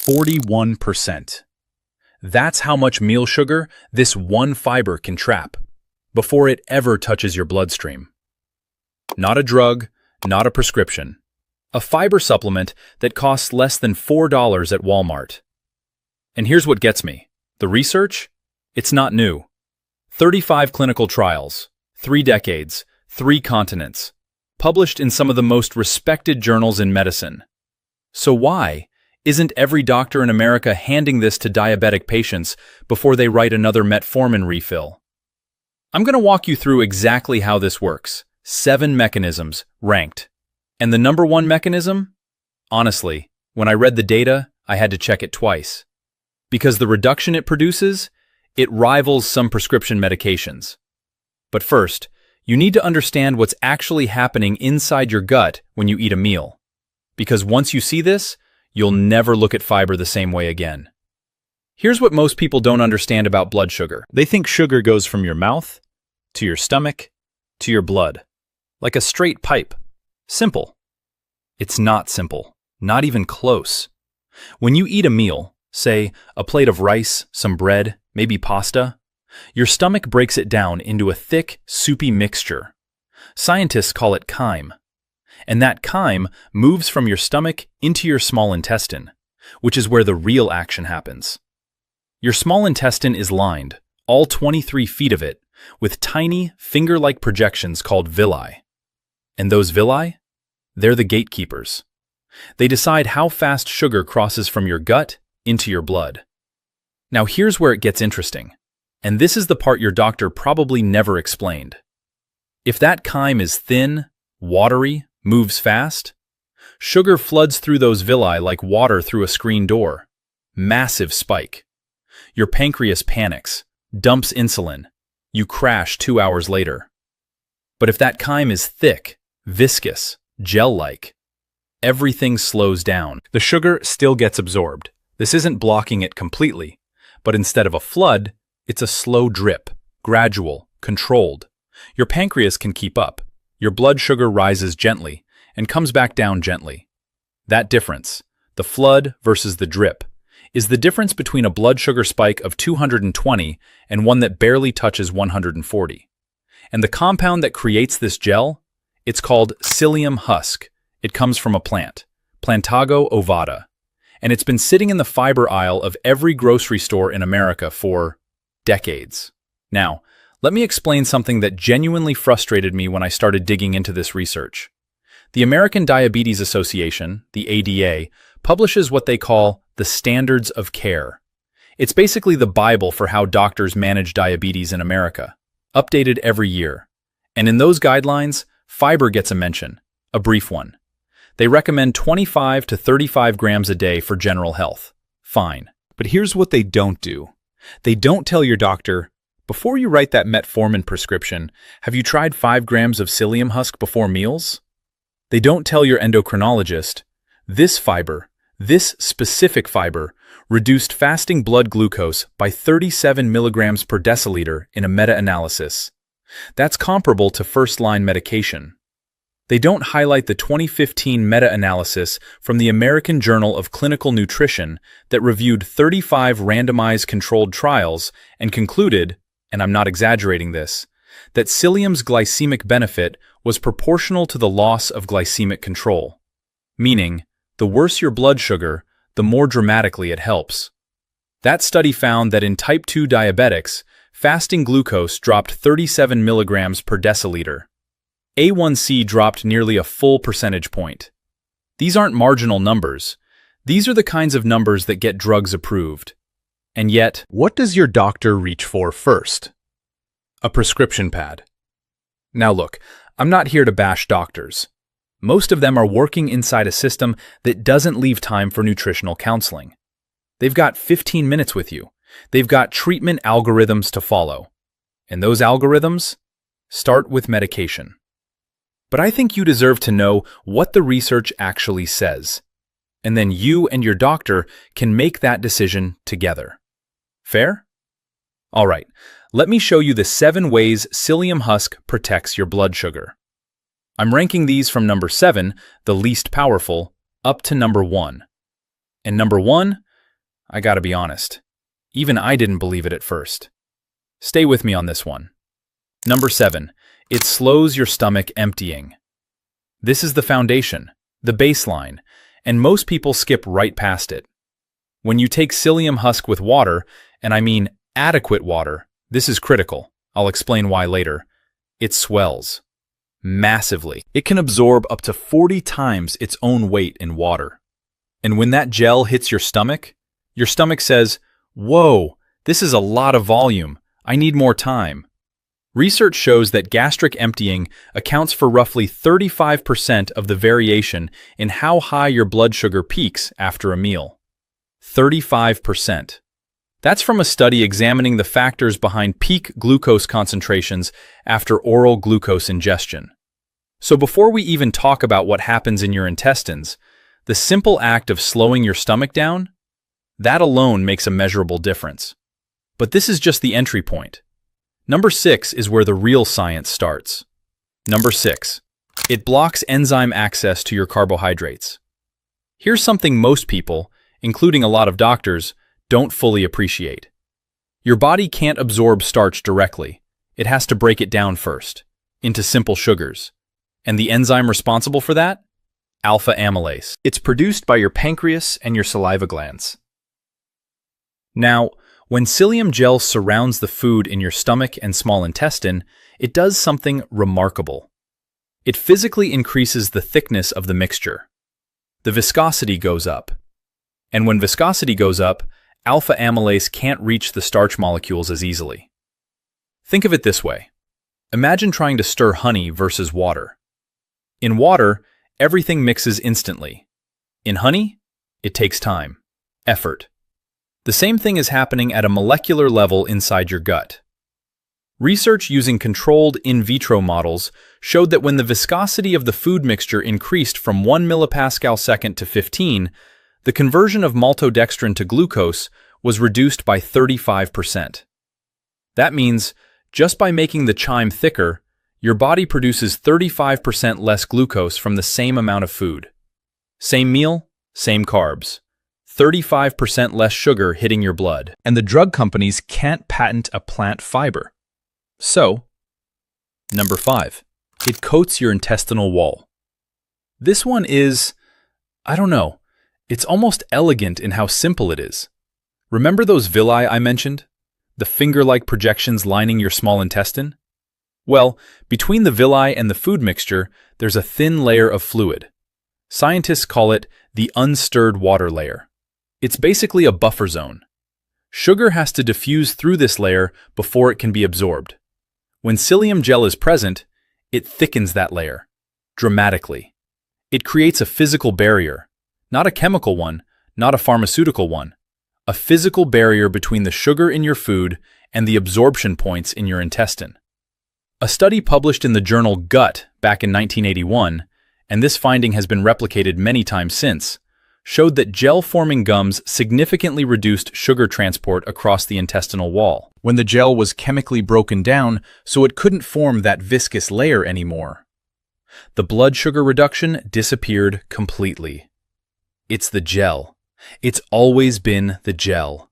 41%. That's how much meal sugar this one fiber can trap before it ever touches your bloodstream. Not a drug, not a prescription. A fiber supplement that costs less than $4 at Walmart. And here's what gets me. The research? It's not new. 35 clinical trials, 3 decades, 3 continents, published in some of the most respected journals in medicine. So why isn't every doctor in America handing this to diabetic patients before they write another metformin refill? I'm going to walk you through exactly how this works. 7 mechanisms, ranked. And the number 1 mechanism? Honestly, when I read the data, I had to check it twice. Because the reduction it produces, it rivals some prescription medications. But first, you need to understand what's actually happening inside your gut when you eat a meal. Because once you see this, you'll never look at fiber the same way again. Here's what most people don't understand about blood sugar. They think sugar goes from your mouth, to your stomach, to your blood. Like a straight pipe. Simple. It's not simple. Not even close. When you eat a meal, say a plate of rice, some bread, maybe pasta, your stomach breaks it down into a thick, soupy mixture. Scientists call it chyme. And that chyme moves from your stomach into your small intestine, which is where the real action happens. Your small intestine is lined, all 23 feet of it, with tiny, finger-like projections called villi. And those villi? They're the gatekeepers. They decide how fast sugar crosses from your gut into your blood. Now here's where it gets interesting. And this is the part your doctor probably never explained. If that chyme is thin, watery, moves fast, sugar floods through those villi like water through a screen door. Massive spike. Your pancreas panics, dumps insulin. You crash 2 hours later. But if that chyme is thick, viscous, gel-like, everything slows down. The sugar still gets absorbed. This isn't blocking it completely, but instead of a flood, it's a slow drip, gradual, controlled. Your pancreas can keep up. Your blood sugar rises gently and comes back down gently. That difference, the flood versus the drip, is the difference between a blood sugar spike of 220 and one that barely touches 140. And the compound that creates this gel? It's called psyllium husk. It comes from a plant, Plantago ovata, and it's been sitting in the fiber aisle of every grocery store in America for decades. Now, let me explain something that genuinely frustrated me when I started digging into this research. The American Diabetes Association, the ADA, publishes what they call the Standards of Care. It's basically the Bible for how doctors manage diabetes in America, updated every year. And in those guidelines, fiber gets a mention, a brief one. They recommend 25 to 35 grams a day for general health. Fine. But here's what they don't do. They don't tell your doctor, before you write that metformin prescription, have you tried 5 grams of psyllium husk before meals? They don't tell your endocrinologist, this fiber, this specific fiber, reduced fasting blood glucose by 37 milligrams per deciliter in a meta-analysis. That's comparable to first-line medication. They don't highlight the 2015 meta-analysis from the American Journal of Clinical Nutrition that reviewed 35 randomized controlled trials and concluded, and I'm not exaggerating this, that psyllium's glycemic benefit was proportional to the loss of glycemic control. Meaning, the worse your blood sugar, the more dramatically it helps. That study found that in type 2 diabetics, fasting glucose dropped 37 milligrams per deciliter. A1C dropped nearly a full percentage point. These aren't marginal numbers. These are the kinds of numbers that get drugs approved. And yet, what does your doctor reach for first? A prescription pad. Now look, I'm not here to bash doctors. Most of them are working inside a system that doesn't leave time for nutritional counseling. They've got 15 minutes with you. They've got treatment algorithms to follow. And those algorithms start with medication. But I think you deserve to know what the research actually says. And then you and your doctor can make that decision together. Fair? All right, let me show you the 7 ways psyllium husk protects your blood sugar. I'm ranking these from number 7, the least powerful, up to number 1. And number 1, I gotta be honest. Even I didn't believe it at first. Stay with me on this one. Number 7. It slows your stomach emptying. This is the foundation, the baseline, and most people skip right past it. When you take psyllium husk with water, and I mean adequate water, this is critical. I'll explain why later. It swells. Massively. It can absorb up to 40 times its own weight in water. And when that gel hits your stomach says, "Whoa, this is a lot of volume. I need more time." Research shows that gastric emptying accounts for roughly 35% of the variation in how high your blood sugar peaks after a meal. 35%. That's from a study examining the factors behind peak glucose concentrations after oral glucose ingestion. So before we even talk about what happens in your intestines, the simple act of slowing your stomach down, that alone makes a measurable difference. But this is just the entry point. Number 6 is where the real science starts. Number 6. It blocks enzyme access to your carbohydrates. Here's something most people, including a lot of doctors, don't fully appreciate. Your body can't absorb starch directly. It has to break it down first, into simple sugars. And the enzyme responsible for that? Alpha amylase. It's produced by your pancreas and your saliva glands. Now, when psyllium gel surrounds the food in your stomach and small intestine, it does something remarkable. It physically increases the thickness of the mixture. The viscosity goes up. And when viscosity goes up, alpha amylase can't reach the starch molecules as easily. Think of it this way. Imagine trying to stir honey versus water. In water, everything mixes instantly. In honey, it takes time, effort. The same thing is happening at a molecular level inside your gut. Research using controlled in vitro models showed that when the viscosity of the food mixture increased from 1 millipascal second to 15, the conversion of maltodextrin to glucose was reduced by 35%. That means, just by making the chyme thicker, your body produces 35% less glucose from the same amount of food. Same meal, same carbs. 35% less sugar hitting your blood. And the drug companies can't patent a plant fiber. So, number 5. It coats your intestinal wall. This one is, I don't know, it's almost elegant in how simple it is. Remember those villi I mentioned? The finger-like projections lining your small intestine? Well, between the villi and the food mixture, there's a thin layer of fluid. Scientists call it the unstirred water layer. It's basically a buffer zone. Sugar has to diffuse through this layer before it can be absorbed. When psyllium gel is present, it thickens that layer, dramatically. It creates a physical barrier, not a chemical one, not a pharmaceutical one, a physical barrier between the sugar in your food and the absorption points in your intestine. A study published in the journal Gut back in 1981, and this finding has been replicated many times since, showed that gel-forming gums significantly reduced sugar transport across the intestinal wall when the gel was chemically broken down so it couldn't form that viscous layer anymore. The blood sugar reduction disappeared completely. It's the gel. It's always been the gel.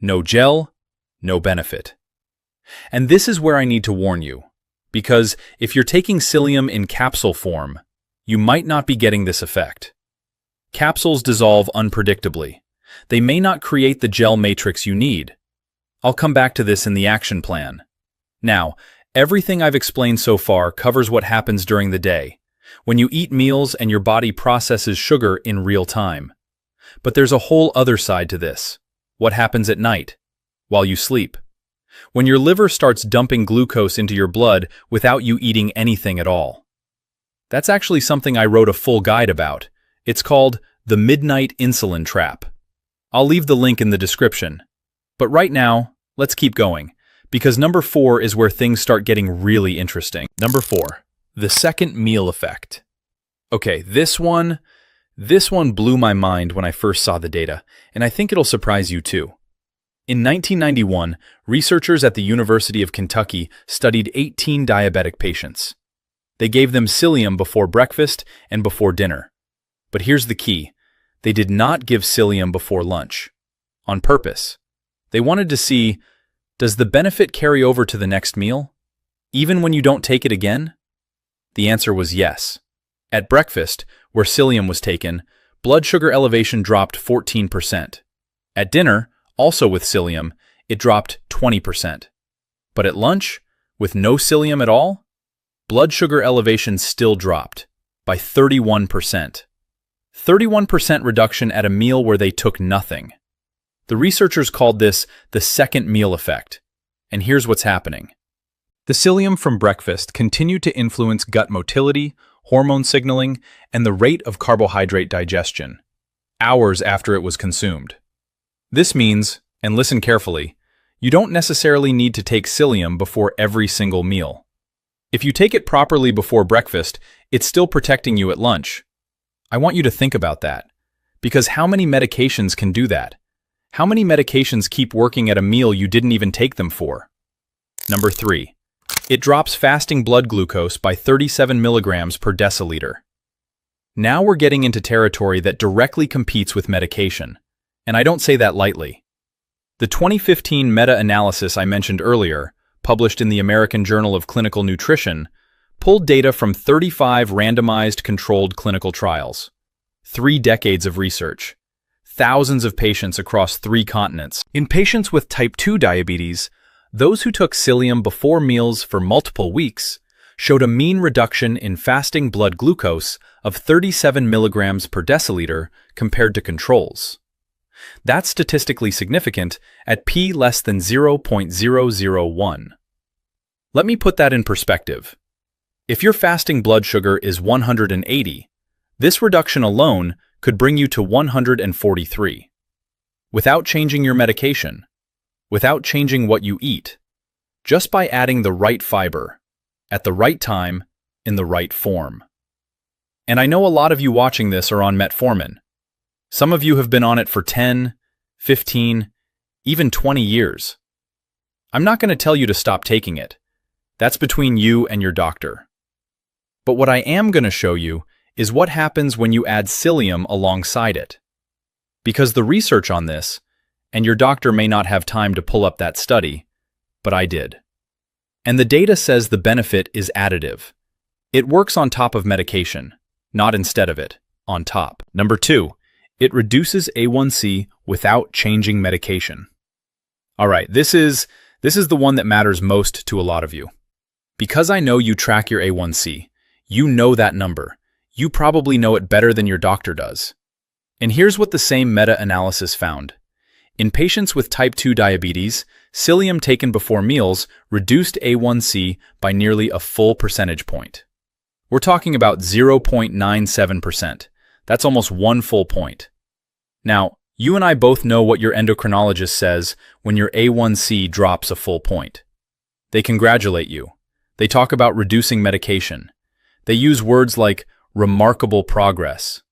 No gel, no benefit. And this is where I need to warn you, because if you're taking psyllium in capsule form, you might not be getting this effect. Capsules dissolve unpredictably. They may not create the gel matrix you need. I'll come back to this in the action plan. Now, everything I've explained so far covers what happens during the day, when you eat meals and your body processes sugar in real time. But there's a whole other side to this. What happens at night, while you sleep? When your liver starts dumping glucose into your blood without you eating anything at all. That's actually something I wrote a full guide about. It's called the Midnight Insulin Trap. I'll leave the link in the description. But right now, let's keep going, because number 4 is where things start getting really interesting. Number 4, the second meal effect. Okay, this one blew my mind when I first saw the data, and I think it'll surprise you too. In 1991, researchers at the University of Kentucky studied 18 diabetic patients. They gave them psyllium before breakfast and before dinner. But here's the key. They did not give psyllium before lunch. on purpose. They wanted to see, does the benefit carry over to the next meal, even when you don't take it again? The answer was yes. At breakfast, where psyllium was taken, blood sugar elevation dropped 14%. At dinner, also with psyllium, it dropped 20%. But at lunch, with no psyllium at all, blood sugar elevation still dropped by 31%. 31% reduction at a meal where they took nothing. The researchers called this the second meal effect. And here's what's happening. The psyllium from breakfast continued to influence gut motility, hormone signaling, and the rate of carbohydrate digestion, hours after it was consumed. This means, and listen carefully, you don't necessarily need to take psyllium before every single meal. If you take it properly before breakfast, it's still protecting you at lunch. I want you to think about that, because how many medications can do that? How many medications keep working at a meal you didn't even take them for? Number 3. It drops fasting blood glucose by 37 milligrams per deciliter. Now we're getting into territory that directly competes with medication, and I don't say that lightly. The 2015 meta-analysis I mentioned earlier, published in the American Journal of Clinical Nutrition, pulled data from 35 randomized controlled clinical trials, 3 decades of research, thousands of patients across 3 continents. In patients with type 2 diabetes, those who took psyllium before meals for multiple weeks showed a mean reduction in fasting blood glucose of 37 milligrams per deciliter compared to controls. That's statistically significant at p less than 0.001. Let me put that in perspective. If your fasting blood sugar is 180, this reduction alone could bring you to 143. Without changing your medication, without changing what you eat, just by adding the right fiber, at the right time, in the right form. And I know a lot of you watching this are on metformin. Some of you have been on it for 10, 15, even 20 years. I'm not going to tell you to stop taking it. That's between you and your doctor. But what I am going to show you is what happens when you add psyllium alongside it. Because the research on this, and your doctor may not have time to pull up that study, but I did. And the data says the benefit is additive. It works on top of medication, not instead of it, on top. Number 2, it reduces A1C without changing medication. All right, this is the one that matters most to a lot of you. Because I know you track your A1C, you know that number. You probably know it better than your doctor does. And here's what the same meta-analysis found. In patients with type 2 diabetes, psyllium taken before meals reduced A1C by nearly a full percentage point. We're talking about 0.97%. That's almost 1 full point. Now, you and I both know what your endocrinologist says when your A1C drops a full point. They congratulate you. They talk about reducing medication. They use words like remarkable progress.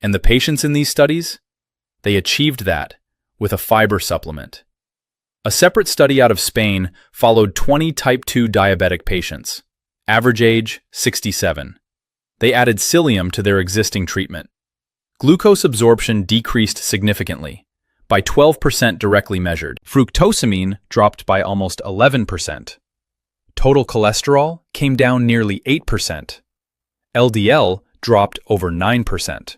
And the patients in these studies? They achieved that with a fiber supplement. A separate study out of Spain followed 20 type 2 diabetic patients, average age 67. They added psyllium to their existing treatment. Glucose absorption decreased significantly, by 12% directly measured. Fructosamine dropped by almost 11%. Total cholesterol came down nearly 8%. LDL dropped over 9%.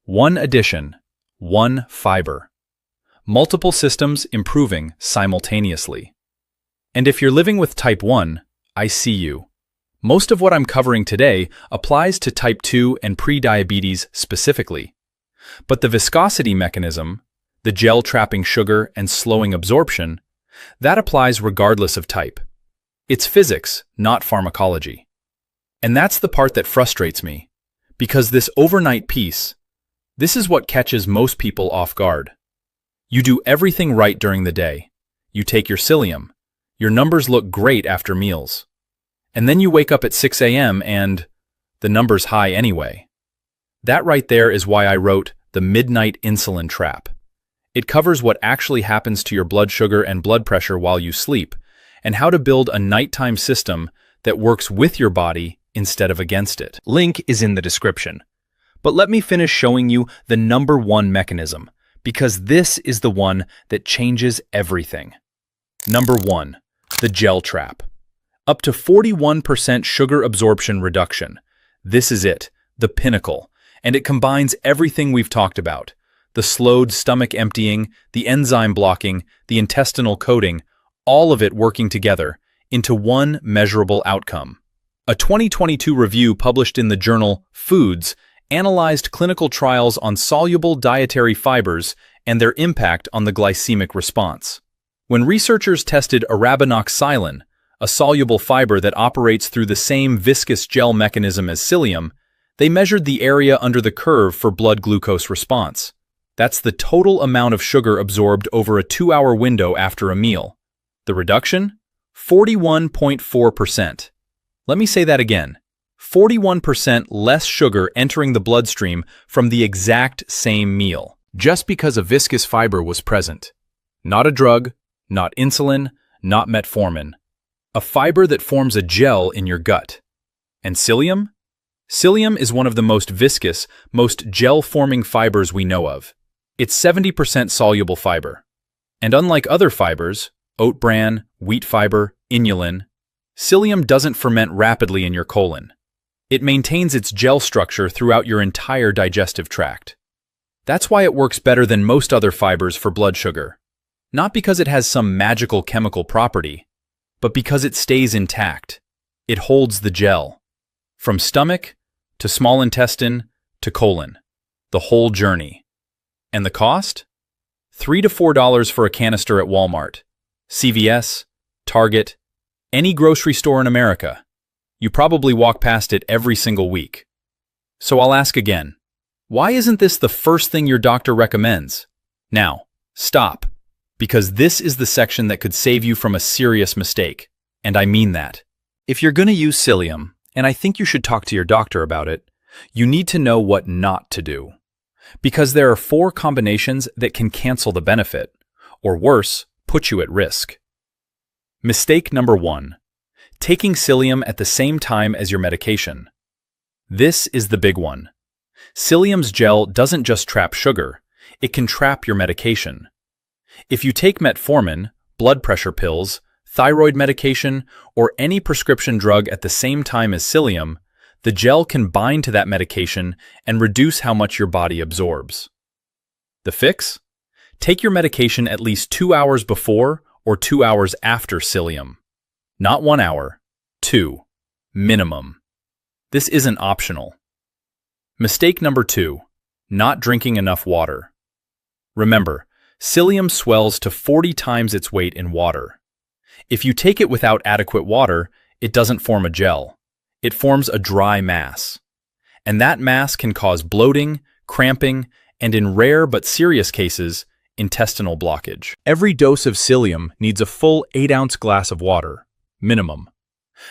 One addition, one fiber. Multiple systems improving simultaneously. And if you're living with type 1, I see you. Most of what I'm covering today applies to type 2 and prediabetes specifically. But the viscosity mechanism, the gel trapping sugar and slowing absorption, that applies regardless of type. It's physics, not pharmacology. And that's the part that frustrates me, because this overnight piece, this is what catches most people off guard. You do everything right during the day. You take your psyllium. Your numbers look great after meals. And then you wake up at 6 a.m. and the number's high anyway. That right there is why I wrote The Midnight Insulin Trap. It covers what actually happens to your blood sugar and blood pressure while you sleep, and how to build a nighttime system that works with your body instead of against it. Link is in the description. But let me finish showing you the #1 mechanism, because this is the one that changes everything. Number 1. The gel trap. Up to 41% sugar absorption reduction. This is it, the pinnacle, and it combines everything we've talked about. The slowed stomach emptying, the enzyme blocking, the intestinal coating, all of it working together into one measurable outcome. A 2022 review published in the journal Foods analyzed clinical trials on soluble dietary fibers and their impact on the glycemic response. When researchers tested arabinoxylan, a soluble fiber that operates through the same viscous gel mechanism as psyllium, they measured the area under the curve for blood glucose response. That's the total amount of sugar absorbed over a 2-hour window after a meal. The reduction? 41.4%. Let me say that again. 41% less sugar entering the bloodstream from the exact same meal, just because a viscous fiber was present. Not a drug, not insulin, not metformin. A fiber that forms a gel in your gut. And psyllium? Psyllium is one of the most viscous, most gel-forming fibers we know of. It's 70% soluble fiber. And unlike other fibers, oat bran, wheat fiber, inulin, psyllium doesn't ferment rapidly in your colon. It maintains its gel structure throughout your entire digestive tract. That's why it works better than most other fibers for blood sugar. Not because it has some magical chemical property, but because it stays intact. It holds the gel. From stomach, to small intestine, to colon. The whole journey. And the cost? $3 to $4 for a canister at Walmart, CVS, Target, any grocery store in America. You probably walk past it every single week. So I'll ask again, why isn't this the first thing your doctor recommends? Now, stop, because this is the section that could save you from a serious mistake, and I mean that. If you're going to use psyllium, and I think you should talk to your doctor about it, you need to know what not to do. Because there are 4 combinations that can cancel the benefit, or worse, put you at risk. Mistake number 1. Taking psyllium at the same time as your medication. This is the big one. Psyllium's gel doesn't just trap sugar, it can trap your medication. If you take metformin, blood pressure pills, thyroid medication, or any prescription drug at the same time as psyllium, the gel can bind to that medication and reduce how much your body absorbs. The fix? Take your medication at least 2 hours before or 2 hours after psyllium. Not 1 hour, 2, minimum. This isn't optional. Mistake number 2, not drinking enough water. Remember, psyllium swells to 40 times its weight in water. If you take it without adequate water, it doesn't form a gel. It forms a dry mass. And that mass can cause bloating, cramping, and in rare but serious cases, intestinal blockage. Every dose of psyllium needs a full 8-ounce glass of water, minimum.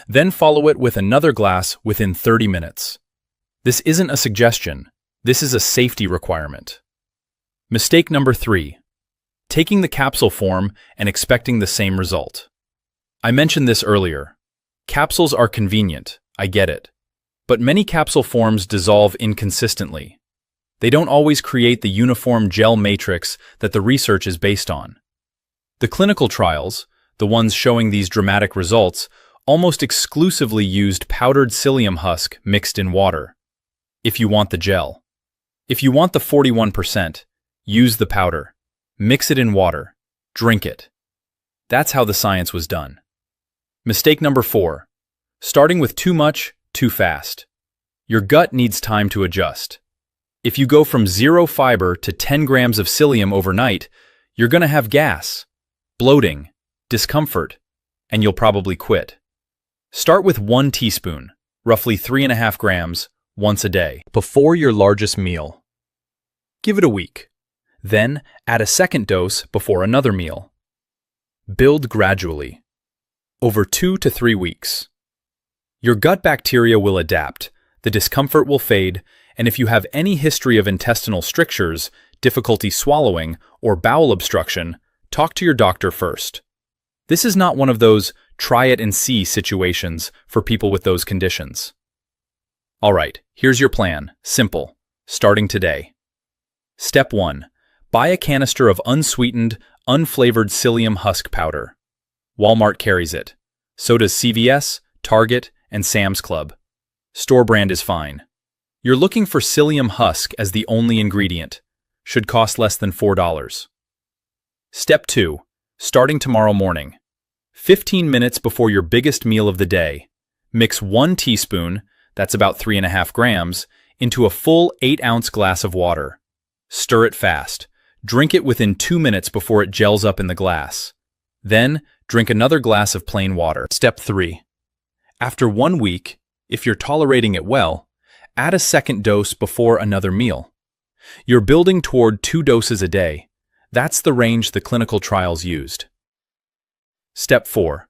Then follow it with another glass within 30 minutes. This isn't a suggestion. This is a safety requirement. Mistake number 3. Taking the capsule form and expecting the same result. I mentioned this earlier. Capsules are convenient, I get it. But many capsule forms dissolve inconsistently. They don't always create the uniform gel matrix that the research is based on. The clinical trials, the ones showing these dramatic results, almost exclusively used powdered psyllium husk mixed in water. If you want the gel. If you want the 41%, use the powder. Mix it in water. Drink it. That's how the science was done. Mistake number 4. Starting with too much, too fast. Your gut needs time to adjust. If you go from 0 fiber to 10 grams of psyllium overnight, you're going to have gas, bloating, discomfort, and you'll probably quit. Start with 1 teaspoon, roughly 3.5 grams, once a day, before your largest meal. Give it a week. Then add a second dose before another meal. Build gradually, over 2 to 3 weeks. Your gut bacteria will adapt, the discomfort will fade, and if you have any history of intestinal strictures, difficulty swallowing, or bowel obstruction, talk to your doctor first. This is not one of those try it and see situations for people with those conditions. All right, here's your plan. Simple. Starting today. Step 1. Buy a canister of unsweetened, unflavored psyllium husk powder. Walmart carries it. So does CVS, Target, and Sam's Club. Store brand is fine. You're looking for psyllium husk as the only ingredient. Should cost less than $4. Step 2. Starting tomorrow morning. 15 minutes before your biggest meal of the day, mix 1 teaspoon, that's about 3.5 grams, into a full 8-ounce glass of water. Stir it fast. Drink it within 2 minutes before it gels up in the glass. Then, drink another glass of plain water. Step 3. After 1 week, if you're tolerating it well, add a second dose before another meal. You're building toward 2 doses a day. That's the range the clinical trials used. Step 4.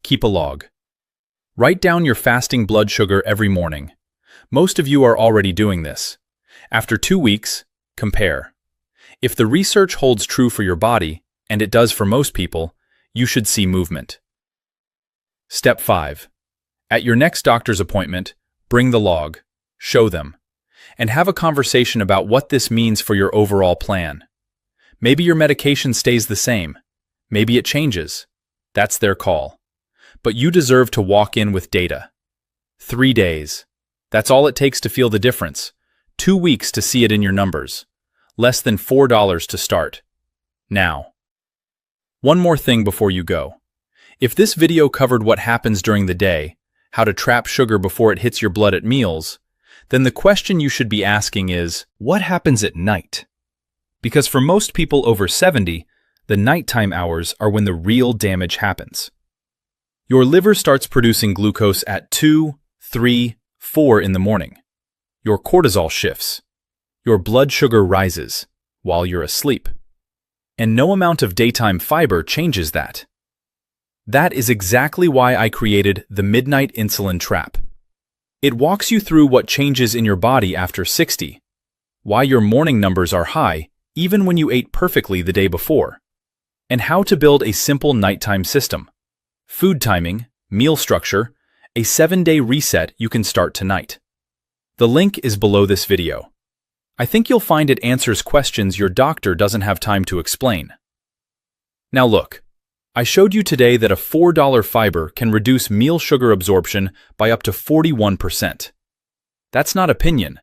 Keep a log. Write down your fasting blood sugar every morning. Most of you are already doing this. After 2 weeks, compare. If the research holds true for your body, and it does for most people, you should see movement. Step 5. At your next doctor's appointment, bring the log, show them, and have a conversation about what this means for your overall plan. Maybe your medication stays the same. Maybe it changes. That's their call. But you deserve to walk in with data. 3 days. That's all it takes to feel the difference. 2 weeks to see it in your numbers. Less than $4 to start. Now. One more thing before you go. If this video covered what happens during the day, how to trap sugar before it hits your blood at meals, then the question you should be asking is, what happens at night? Because for most people over 70, the nighttime hours are when the real damage happens. Your liver starts producing glucose at 2, 3, 4 in the morning. Your cortisol shifts. Your blood sugar rises while you're asleep. And no amount of daytime fiber changes that. That is exactly why I created the Midnight Insulin Trap. It walks you through what changes in your body after 60, why your morning numbers are high even when you ate perfectly the day before, and how to build a simple nighttime system. Food timing, meal structure, a 7-day reset you can start tonight. The link is below this video. I think you'll find it answers questions your doctor doesn't have time to explain. Now look, I showed you today that a $4 fiber can reduce meal sugar absorption by up to 41%. That's not opinion.